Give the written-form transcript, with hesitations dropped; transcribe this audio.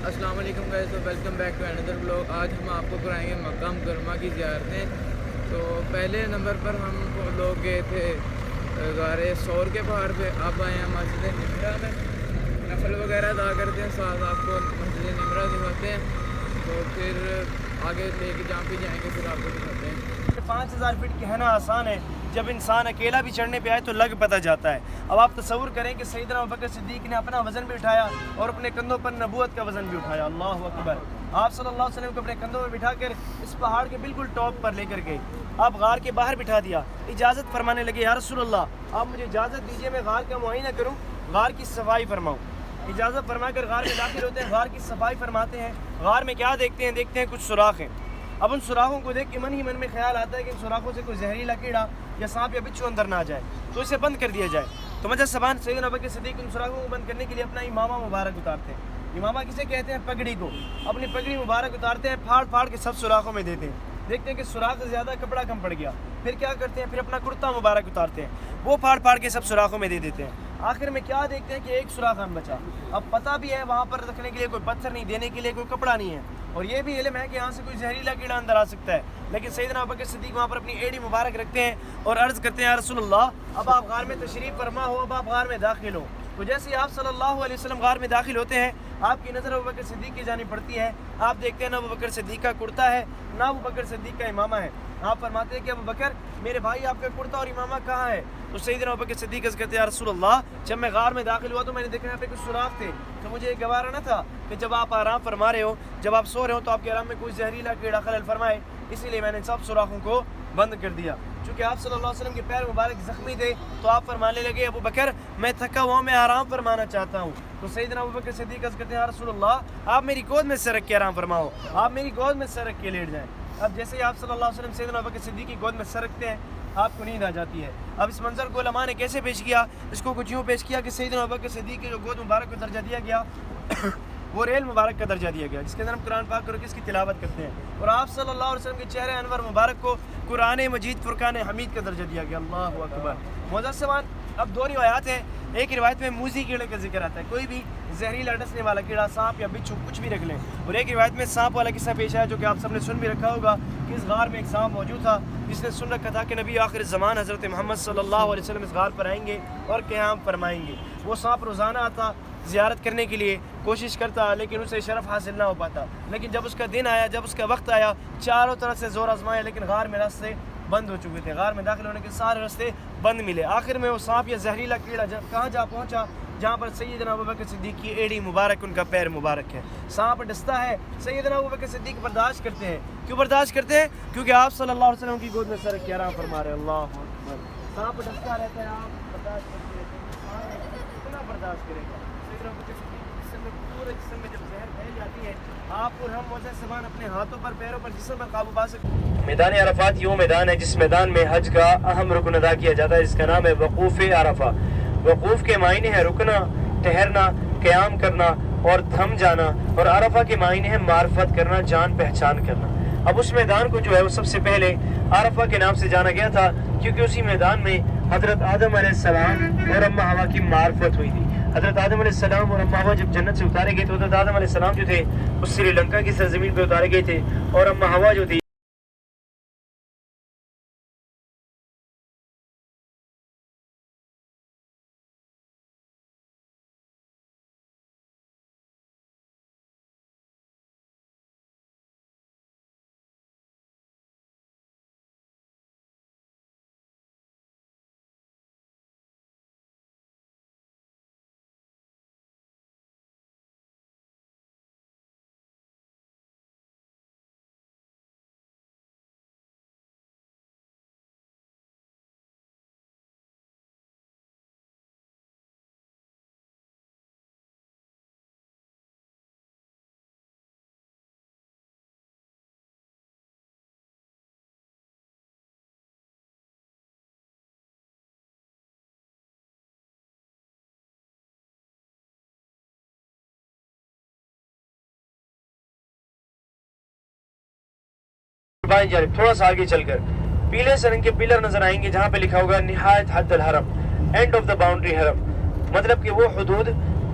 السلام علیکم گائز، تو ویلکم بیک ٹو اندر بلاگ۔ آج ہم آپ کو کرائیں گے مکہ مکرمہ کی زیارتیں۔ تو پہلے نمبر پر ہم لوگ گئے تھے غار ثور کے پہاڑ پہ، اب آئے ہیں مسجد نمرہ میں، نفل وغیرہ ادا کرتے ہیں، ساتھ آپ کو مسجد نمرہ دکھاتے ہیں، تو پھر آگے لے کے جہاں پہ جائیں گے پھر آپ کو دکھاتے ہیں۔ 5000 فٹ کہنا آسان ہے، جب انسان اکیلا بھی چڑھنے پہ آئے تو لگ پتہ جاتا ہے۔ اب آپ تصور کریں کہ سیدنا ابوبکر صدیق نے اپنا وزن بھی اٹھایا اور اپنے کندھوں پر نبوت کا وزن بھی اٹھایا۔ اللہ اکبر۔ آپ صلی اللہ علیہ وسلم کو اپنے کندھوں میں بٹھا کر اس پہاڑ کے بالکل ٹاپ پر لے کر گئے، آپ غار کے باہر بٹھا دیا، اجازت فرمانے لگے، یا رسول اللہ آپ مجھے اجازت دیجیے میں غار کا معائنہ کروں، غار کی صفائی فرماؤں۔ اجازت فرما کر غار میں داخل ہوتے ہیں، غار کی صفائی فرماتے ہیں۔ غار میں کیا دیکھتے ہیں کچھ سوراخ ہیں۔ اب ان سوراخوں کو دیکھ کے من ہی من میں خیال آتا ہے کہ ان سوراخوں سے کوئی زہریلا کیڑا یا سانپ یا بچھو اندر نہ آ جائے، تو اسے بند کر دیا جائے۔ تو مجھے زبان سیدنا ابوبکر صدیق ان سوراخوں کو بند کرنے کے لیے اپنا امامہ مبارک اتارتے ہیں۔ امامہ کسے کہتے ہیں؟ پگڑی کو۔ اپنی پگڑی مبارک اتارتے ہیں، پھاڑ پھاڑ کے سب سوراخوں میں دیتے ہیں، دیکھتے ہیں کہ سوراخ سے زیادہ کپڑا کم پڑ گیا، پھر کیا کرتے ہیں؟ پھر اپنا کرتا مبارک اتارتے ہیں، وہ پھاڑ پھاڑ کے سب سوراخوں میں دے دیتے ہیں۔ آخر میں کیا دیکھتے ہیں کہ ایک سوراخ ان بچا۔ اب پتہ بھی ہے وہاں پر رکھنے کے لیے کوئی پتھر نہیں، دینے کے لیے کوئی کپڑا نہیں ہے، اور یہ بھی علم ہے کہ یہاں سے کوئی زہریلا کیڑا اندر آ سکتا ہے، لیکن سیدنا ابوبکر صدیق وہاں پر اپنی ایڑی مبارک رکھتے ہیں اور عرض کرتے ہیں، یا رسول اللہ اب آپ غار میں تشریف فرما ہو، اب آپ غار میں داخل ہو۔ تو جیسے آپ صلی اللہ علیہ وسلم غار میں داخل ہوتے ہیں، آپ کی نظر ابوبکر صدیق کی جانب پڑتی ہے، آپ دیکھتے ہیں نہ ابوبکر صدیق کا کرتا ہے نہ ابوبکر صدیق کا امامہ ہے۔ آپ فرماتے ہیں کہ ابوبکر میرے بھائی آپ کا کرتا اور امامہ کہاں ہے؟ تو سیدنا ابوبکر صدیق عرض کرتے ہیں، یا رسول اللہ جب میں غار میں داخل ہوا تو میں نے دیکھا یہاں پہ کچھ سوراخ تھے، تو مجھے یہ گوارا نہ تھا کہ جب آپ آرام فرما رہے ہو، جب آپ سو رہے ہو تو آپ کے آرام میں کوئی زہریلا کیڑا خلل فرمائے، اسی لیے میں نے سب سوراخوں کو بند کر دیا۔ چونکہ آپ صلی اللہ علیہ وسلم کے پیر مبارک زخمی تھے تو آپ فرمانے لگے، ابوبکر میں تھکا ہوا ہوں، میں آرام فرمانا چاہتا ہوں۔ تو سیدنا ابوبکر صدیق عرض کرتے ہیں، یا رسول اللہ آپ میری گود میں سر رکھ کے آرام فرماؤ، آپ میری گود میں سر رکھ کے لیٹ جائیں۔ اب جیسے ہی آپ صلی اللہ علیہ وسلم سیدنا ابوبکر صدیق کی گود میں سر رکھتے ہیں، آپ کو نیند آ جاتی ہے۔ اب اس منظر کو علماء نے کیسے پیش کیا؟ اس کو کچھ یوں پیش کیا کہ سیدنا ابوبکر صدیق کی جو گود مبارک کو درجہ دیا گیا وہ ریل مبارک کا درجہ دیا گیا، جس کے اندر ہم قرآن پاک کو کس کی تلاوت کرتے ہیں، اور آپ صلی اللہ علیہ وسلم کے چہرے انور مبارک کو قرآن مجید فرقان حمید کا درجہ دیا گیا۔ اللہ اکبر۔ معزز سامان، اب دو روایات ہیں، ایک روایت میں موذی کیڑے کا ذکر آتا ہے، کوئی بھی زہریلا ڈسنے والا کیڑا، سانپ یا بچھو کچھ بھی رکھ لیں، اور ایک روایت میں سانپ والا قصہ پیش آیا جو کہ آپ سب نے سن بھی رکھا ہوگا کہ اس غار میں ایک سانپ موجود تھا جس نے سن رکھا تھا کہ نبی آخر زمان حضرت محمد صلی اللہ علیہ وسلم اس غار پر آئیں گے اور قیام فرمائیں گے۔ وہ سانپ روزانہ آتا زیارت کرنے کے لیے، کوشش کرتا، لیکن اسے شرف حاصل نہ ہو پاتا، لیکن جب اس کا دن آیا، جب اس کا وقت آیا، چاروں طرف سے زور آزمایا، لیکن غار میں راستے بند ہو چکے تھے، غار میں داخل ہونے کے سارے راستے بند ملے۔ آخر میں وہ سانپ یا زہریلا کیڑا کہاں جا پہنچا؟ جہاں پر سیدنا ابوبکر صدیق کی ایڑی مبارک، ان کا پیر مبارک ہے۔ سانپ ڈستا ہے، سیدنا ابوبکر صدیق برداشت کرتے ہیں۔ کیوں برداشت کرتے ہیں؟ کیونکہ آپ صلی اللہ علیہ وسلم کی گود میں سر رکھ کے آرام فرما رہے ہیں۔ اللہ اکبر۔ سانپ ڈستا رہتا ہے، آپ برداشت کرتے رہتے ہیں، کتنا برداشت کرے گا؟ سیدنا ابوبکر صدیق جسم میں، پورے جسم میں جب زہر پھیل جاتی ہے، آپ اور ہم معزز سامان اپنے ہاتھوں پر، پیروں پر، جسم میں قابو پا سکتے ہیں۔ میدان عرفات یہ میدان ہے جس میدان میں حج کا اہم رکن ادا کیا جاتا ہے، جس کا نام ہے وقوف عرفہ۔ وقوف کے معنی ہے رکنا، ٹھہرنا، قیام کرنا اور تھم جانا، اور عرفہ کے معنی ہے معرفت کرنا، جان پہچان کرنا۔ اب اس میدان کو جو ہے وہ سب سے پہلے عرفہ کے نام سے جانا گیا تھا کیونکہ اسی میدان میں حضرت آدم علیہ السلام اور اماں حوا کی معرفت ہوئی تھی۔ حضرت آدم علیہ السلام اور اماں حوا جب جنت سے اتارے گئے تو حضرت آدم علیہ السلام جو تھے وہ سری لنکا کی سرزمین پہ اتارے گئے تھے، اور اماں حوا جو تھی بائیں جانب تھوڑا سا آگے چل کر پیلے سے رنگ کے پلر نظر آئیں گے جہاں پہ لکھا ہوگا نہایت حد الحرم، اینڈ آف دا باؤنڈری حرم، مطلب کہ وہ حدود